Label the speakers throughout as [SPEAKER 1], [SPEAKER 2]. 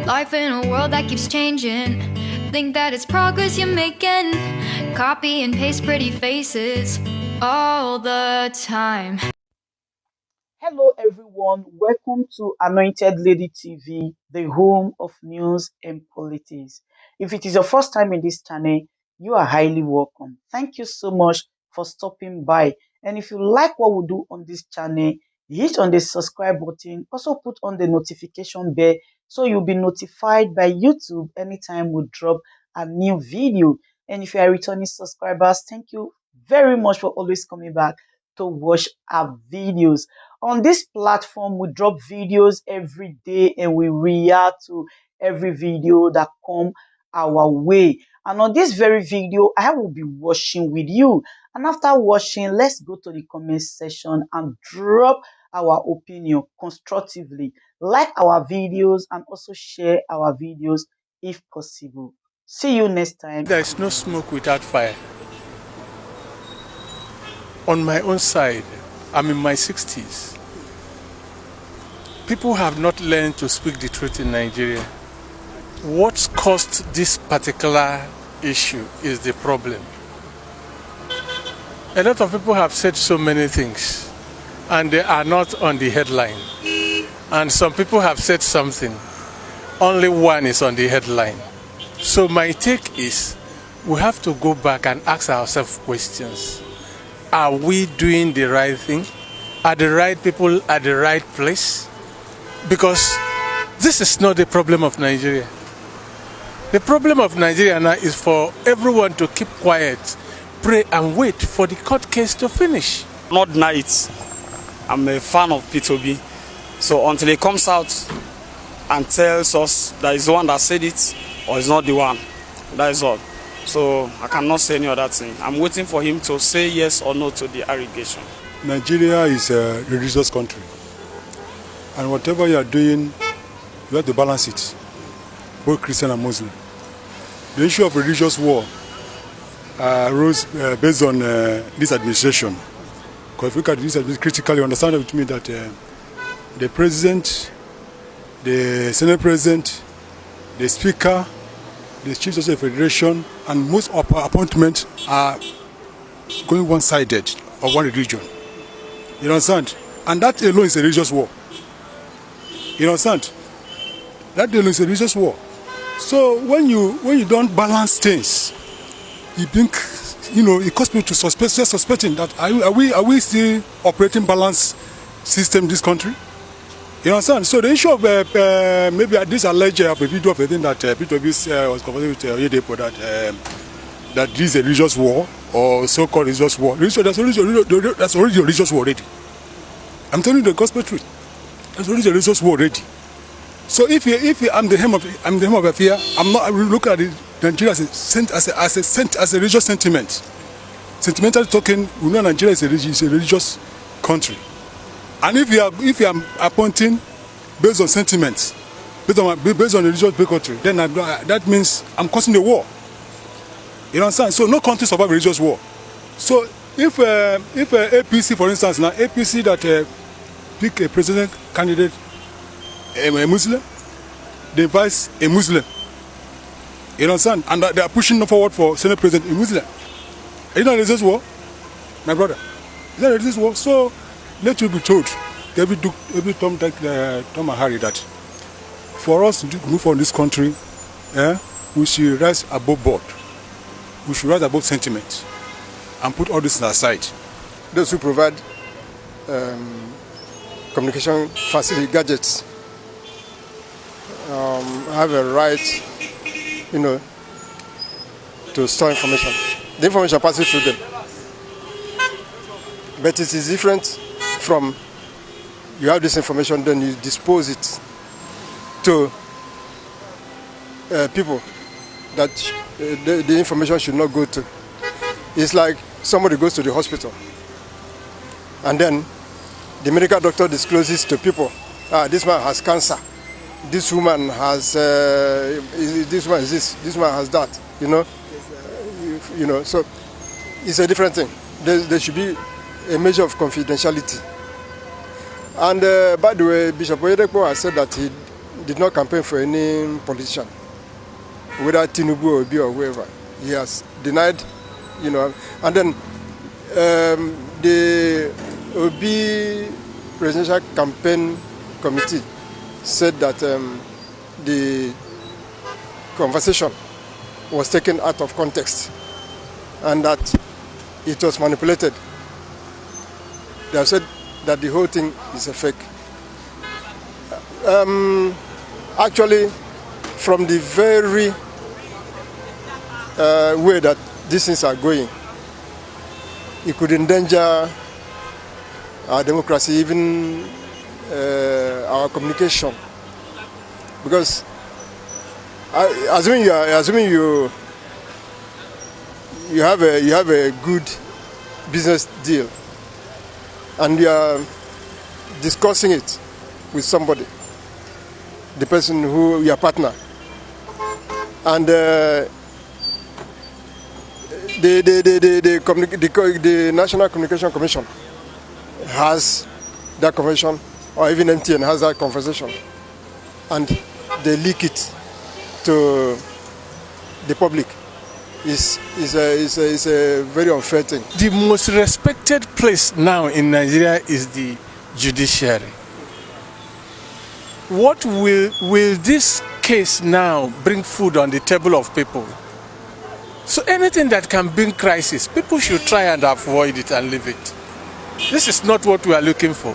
[SPEAKER 1] Life in a world that keeps changing. Think that it's progress you're making. Copy and paste pretty faces all the time.
[SPEAKER 2] Hello, everyone. Welcome to Anointed Lady TV, the home of news and politics. If it is your first time in this channel, you are highly welcome. Thank you so much for stopping by. And if you like what we do on this channel, hit on the subscribe button. Also put on the notification bell so you'll be notified by YouTube anytime we drop a new video. And if you are returning subscribers, thank you very much for always coming back to watch our videos. On this platform, we drop videos every day and we react to every video that come our way. And on this very video, I will be watching with you. And after watching, let's go to the comment section and drop our opinion constructively. Like our videos and also share our videos if possible. See you next time.
[SPEAKER 3] There is no smoke without fire. On my own side, I'm in my 60s. People have not learned to speak the truth in Nigeria. What's caused this particular issue is the problem. A lot of people have said so many things, and they are not on the headline. And some people have said something, only one is on the headline. So my take is, we have to go back and ask ourselves questions. Are we doing the right thing? Are the right people at the right place? Because this is not the problem of Nigeria. The problem of Nigeria now is for everyone to keep quiet, pray and wait for the court case to finish.
[SPEAKER 4] Not night. I'm a fan of P2B. So until he comes out and tells us that he's the one that said it or he's not the one, that is all. So I cannot say any other thing. I'm waiting for him to say yes or no to the allegation.
[SPEAKER 5] Nigeria is a religious country. And whatever you are doing, you have to balance it, both Christian and Muslim. The issue of religious war arose based on this administration. Because if you look at this administration critically, you understand with me that the president, the Senate president, the speaker, the chief justice of the federation, and most appointments are going one-sided of one religion. You understand? And that alone is a religious war. You understand? That alone is a religious war. So when you don't balance things, you think, it causes people to suspecting that are we still operating balanced system in this country? You understand? So the issue of maybe this alleged of a video of a thing that P2B was conversing with Oyedepo that this is a religious war or so-called religious war. That's already a religious war already. I'm telling you the gospel truth. That's already a religious war already. So if I'm the hem of affair, I will look at Nigeria as a religious sentiment. Sentimental talking, we know Nigeria is a religious country. And if you are appointing based on sentiments, based on religious bigotry, then that means I'm causing a war. You understand? So no country survive religious war. So if APC, for instance, now APC that pick a president candidate, a Muslim, they advise a Muslim. You understand? And they are pushing forward for Senate president, a Muslim. Are you not a religious war, my brother? Is that a religious war? So let you be told, every Tom and Harry, that for us to move on this country, we should rise above board. We should rise above sentiment and put all this aside.
[SPEAKER 6] Those who provide communication facility gadgets have a right, to store information. The information passes through them. But it is different from you have this information, then you dispose it to people that the information should not go to. It's like somebody goes to the hospital and then the medical doctor discloses to people, this man has cancer, this woman has this one is this man has that, so it's a different thing. There should be a measure of confidentiality. And by the way, Bishop Oyedepo has said that did not campaign for any politician, whether Tinubu or Obi or whoever. He has denied, and then the Obi presidential campaign committee said that the conversation was taken out of context and that it was manipulated. They have said that the whole thing is a fake. Actually, from the very way that these things are going, it could endanger our democracy, even our communication. Because assuming you have a good business deal and you are discussing it with somebody, the person who your partner, and the National Communication Commission has that conversation, or even MTN has that conversation, and they leak it to the public. Is a very unfair thing.
[SPEAKER 3] The most respected place now in Nigeria is the judiciary. What will this case now bring food on the table of people? So anything that can bring crisis, people should try and avoid it and leave it. This is not what we are looking for.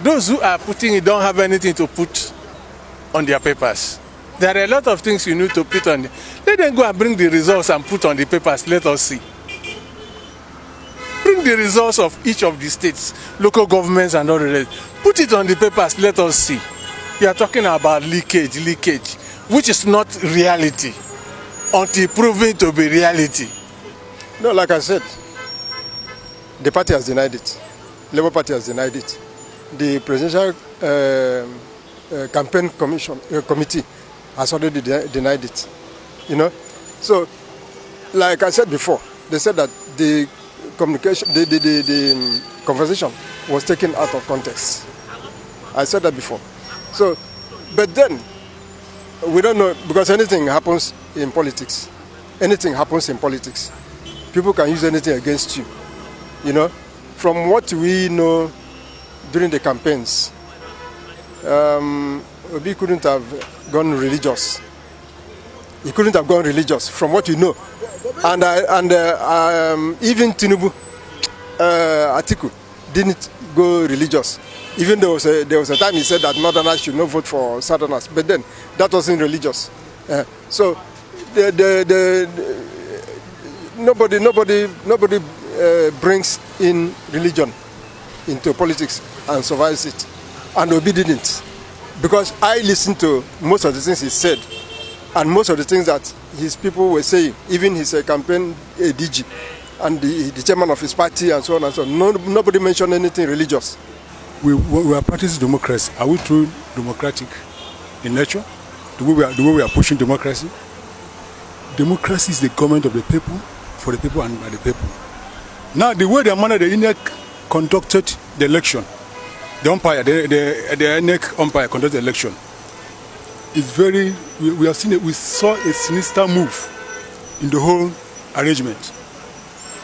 [SPEAKER 3] Those who are putting it don't have anything to put on their papers. There are a lot of things you need to put on. Let them go and bring the results and put on the papers. Let us see. Bring the results of each of the states, local governments and all the rest. Put it on the papers. Let us see. You are talking about leakage, which is not reality until proven to be reality.
[SPEAKER 6] No, like I said, the party has denied it. Labour Party has denied it. The presidential campaign committee has already denied it. So like I said before, they said that the communication, the conversation was taken out of context. I said that before. So, but then we don't know, because anything happens in politics. Anything happens in politics. People can use anything against you. From what we know during the campaigns, Obi couldn't have gone religious. He couldn't have gone religious, from what we know. And even Tinubu, Atiku, didn't go religious. Even though there was a time he said that Northerners should not vote for Southerners, but then that wasn't religious. So nobody brings in religion into politics and survives it. And Obi didn't. Because I listened to most of the things he said, and most of the things that his people were saying, even his campaign DG and the chairman of his party and so on and so on. Nobody mentioned anything religious.
[SPEAKER 5] We are practicing democracy. Are we truly democratic in nature? The way we are pushing democracy? Democracy is the government of the people, for the people and by the people. Now, the way the INEC conducted the election, the umpire, the INEC umpire conducted the election, is very. We saw a sinister move in the whole arrangement.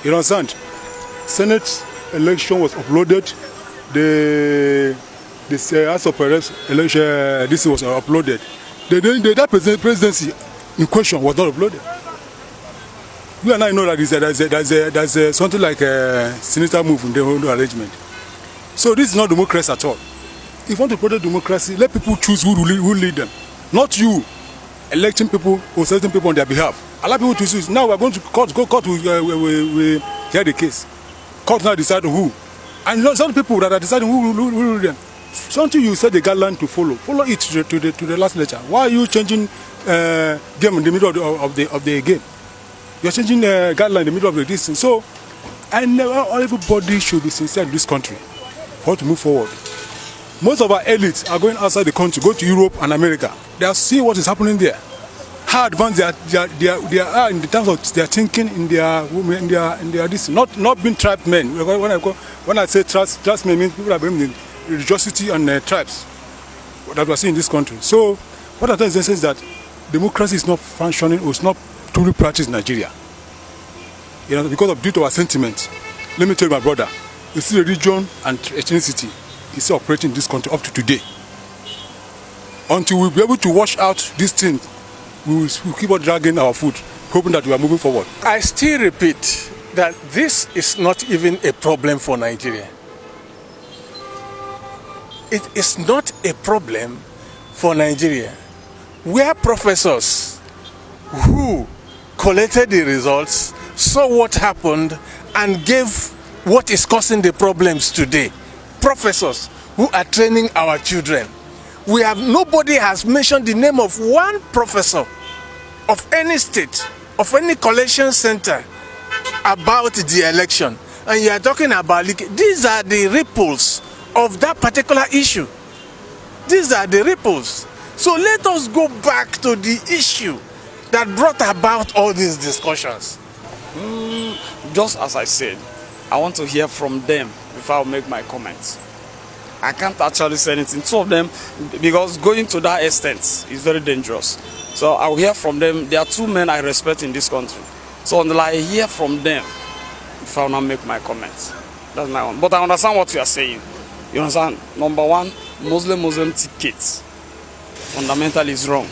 [SPEAKER 5] You understand? Senate election was uploaded. The House of Reps election, this was uploaded. That presidency in question was not uploaded. We are now know that there's something like a sinister move in the whole arrangement. So this is not democracy at all. If you want to protect democracy, let people choose who lead them. Not you electing people or certain people on their behalf. Allow people to choose. Now we are going to court. Court will hear the case. Court now decide who. And some people that are deciding who lead them. Something you said the guideline to follow. Follow it to the last lecture. Why are you changing game in the middle of the game? You're changing guideline in the middle of the distance. So, everybody should be sincere in this country for us to move forward. Most of our elites are going outside the country, go to Europe and America. They are seeing what is happening there. How advanced they are in terms of their thinking, in their this, not being tribe men. When I say tribes men, means people are bringing religiosity and tribes. that we are seeing in this country. So what I'm trying to say is that democracy is not functioning or it's not truly practiced in Nigeria. You know, because of due to our sentiment. Let me tell you, my brother, you see religion and ethnicity is operating in this country up to today. Until we be able to wash out these things, we'll keep on dragging our foot, hoping that we are moving forward.
[SPEAKER 3] I still repeat that this is not even a problem for Nigeria. It is not a problem for Nigeria, where professors who collected the results, saw what happened, and gave what is causing the problems today. Professors who are training our children. Nobody has mentioned the name of one professor of any state, of any collection center about the election. And you are talking about leakage. These are the ripples of that particular issue. These are the ripples. So let us go back to the issue that brought about all these discussions.
[SPEAKER 4] Just as I said, I want to hear from them before I make my comments. I can't actually say anything. Two of them, because going to that extent is very dangerous. So I'll hear from them. There are two men I respect in this country. So until I hear from them, if I will not make my comments. That's my own. But I understand what you are saying. You understand? Number one, Muslim tickets fundamentally is wrong.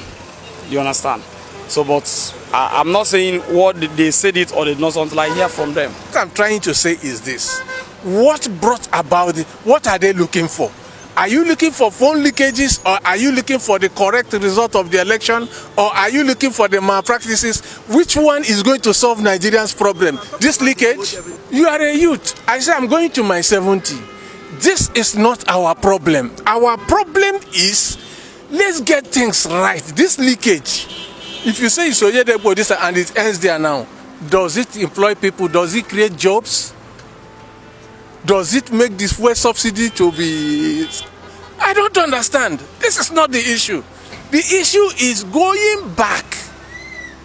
[SPEAKER 4] You understand? So, but I'm not saying what they said it or did not until I hear from them.
[SPEAKER 3] What I'm trying to say is this. What brought about it? What are they looking for? Are you looking for phone leakages, or are you looking for the correct result of the election, or are you looking for the malpractices? Which one is going to solve Nigerians' problem? This leakage? You are a youth. I say I'm going to my 70. This is not our problem. Our problem is, let's get things right. This leakage, if you say it's Oyedebo this and it ends there now, does it employ people? Does it create jobs? Does it make this fuel subsidy to be... I don't understand. This is not the issue. The issue is going back.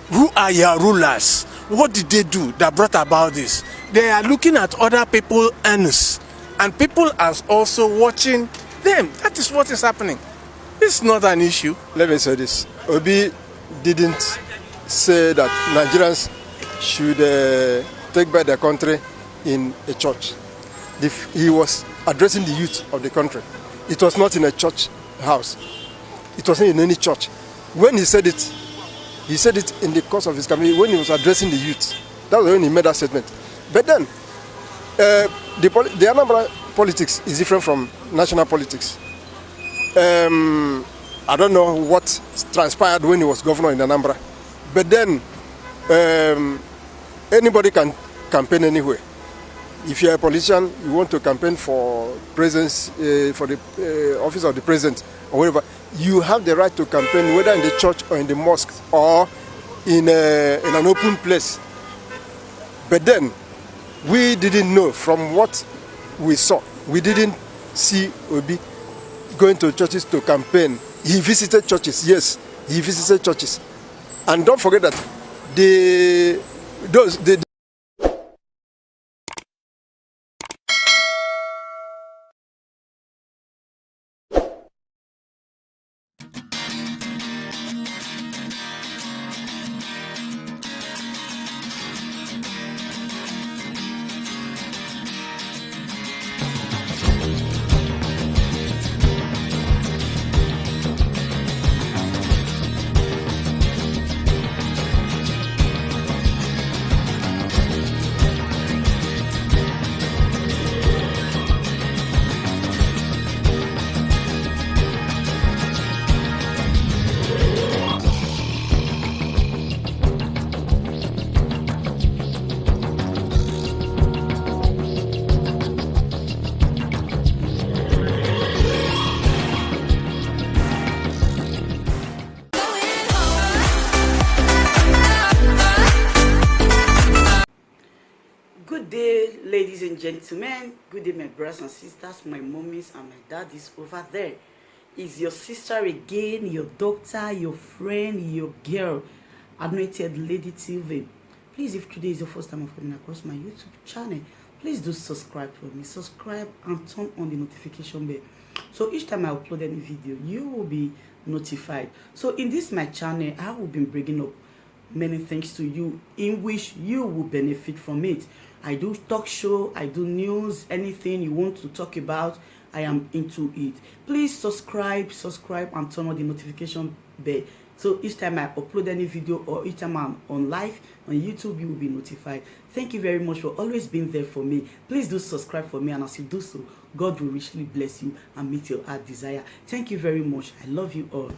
[SPEAKER 3] Who are your rulers? What did they do that brought about this? They are looking at other people's earnings, and people are also watching them. That is what is happening. It's not an issue.
[SPEAKER 6] Let me say this. Obi didn't say that Nigerians should take back their country in a church. He was addressing the youth of the country. It was not in a church house. It wasn't in any church. When he said it in the course of his campaign, when he was addressing the youth. That was when he made that statement. But then, the Anambra politics is different from national politics. I don't know what transpired when he was governor in Anambra. But then, anybody can campaign anywhere. If you're a politician, you want to campaign for presence, for the office of the president or whatever, you have the right to campaign whether in the church or in the mosque or in an open place. But then, we didn't know from what we saw. We didn't see Obi going to churches to campaign. He visited churches, yes, he visited churches. And don't forget that the
[SPEAKER 2] Good day, ladies and gentlemen. Good day, my brothers and sisters, my mummies and my daddies over there. Is your sister again, your doctor, your friend, your girl, Anointed Lady TV. Please, if today is your first time of coming across my YouTube channel, please do subscribe for me. Subscribe and turn on the notification bell So each time I upload any video, you will be notified. So in this my channel, I will be bringing up many things to you in which you will benefit from it. I do talk show, I do news, anything you want to talk about, I am into it. Please subscribe and turn on the notification bell. So each time I upload any video or each time I'm on live on YouTube, you will be notified. Thank you very much for always being there for me. Please do subscribe for me, and as you do so, God will richly bless you and meet your heart desire. Thank you very much. I love you all.